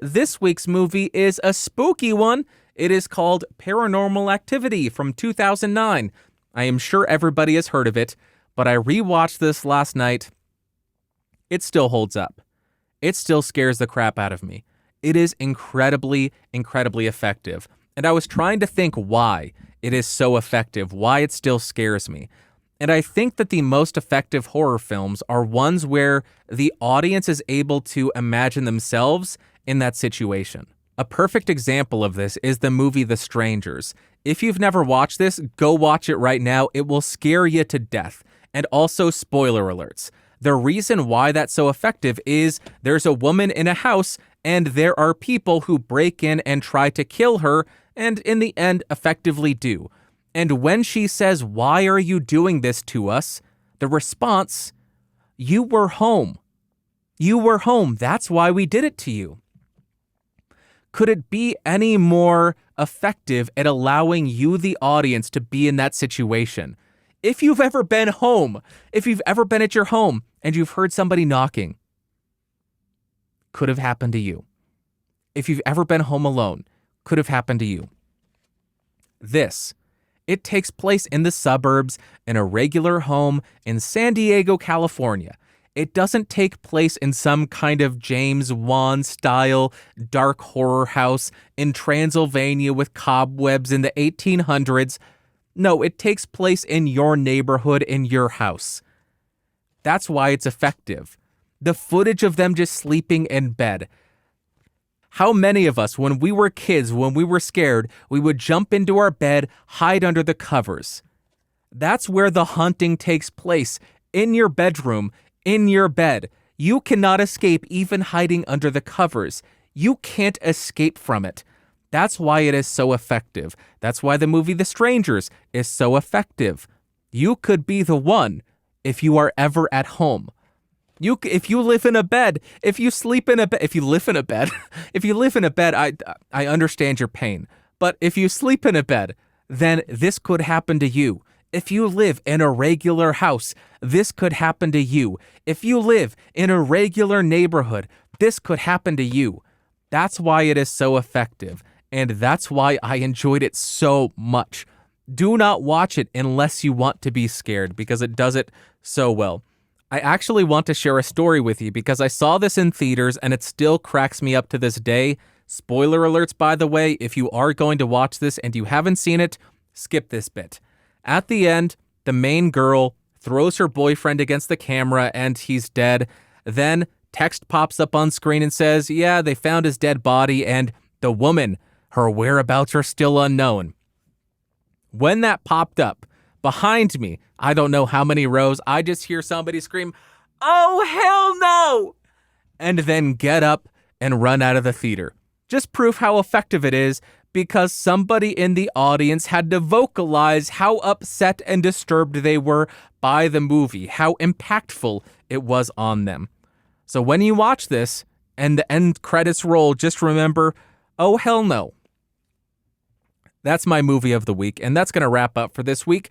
This week's movie is a spooky one. It is called Paranormal Activity from 2009. I am sure everybody has heard of it, but I rewatched this last night. It still holds up. It still scares the crap out of me. It is incredibly, incredibly effective. And I was trying to think why it is so effective, why it still scares me. And I think that the most effective horror films are ones where the audience is able to imagine themselves in that situation. A perfect example of this is the movie The Strangers. If you've never watched this, go watch it right now. It will scare you to death. And also, spoiler alerts. The reason why that's so effective is there's a woman in a house and there are people who break in and try to kill her and in the end effectively do. And when she says, "Why are you doing this to us?" the response, "You were home. You were home. That's why we did it to you." Could it be any more effective at allowing you, the audience, to be in that situation? If you've ever been home, if you've ever been at your home and you've heard somebody knocking, could have happened to you. If you've ever been home alone, could have happened to you. It takes place in the suburbs in a regular home in San Diego, California. It doesn't take place in some kind of James Wan-style dark horror house in Transylvania with cobwebs in the 1800s. No, it takes place in your neighborhood, in your house. That's why it's effective. The footage of them just sleeping in bed. How many of us, when we were kids, when we were scared, we would jump into our bed, hide under the covers? That's where the haunting takes place, in your bedroom, in your bed. You cannot escape even hiding under the covers. You can't escape from it. That's why it is so effective. That's why the movie The Strangers is so effective. You could be the one if you are ever at home. If you live in a bed, if you sleep in a bed, if you live in a bed, if you live in a bed, I understand your pain. But if you sleep in a bed, then this could happen to you. If you live in a regular house, this could happen to you. If you live in a regular neighborhood, this could happen to you. That's why it is so effective. And that's why I enjoyed it so much. Do not watch it unless you want to be scared, because it does it so well. I actually want to share a story with you because I saw this in theaters and it still cracks me up to this day. Spoiler alerts, by the way, if you are going to watch this and you haven't seen it, skip this bit. At the end, the main girl throws her boyfriend against the camera and he's dead. Then text pops up on screen and says, yeah, they found his dead body and the woman, her whereabouts are still unknown. When that popped up, behind me, I don't know how many rows, I just hear somebody scream, "Oh, hell no!" and then get up and run out of the theater. Just proof how effective it is because somebody in the audience had to vocalize how upset and disturbed they were by the movie, how impactful it was on them. So when you watch this and the end credits roll, just remember, oh, hell no. That's my movie of the week, and that's going to wrap up for this week.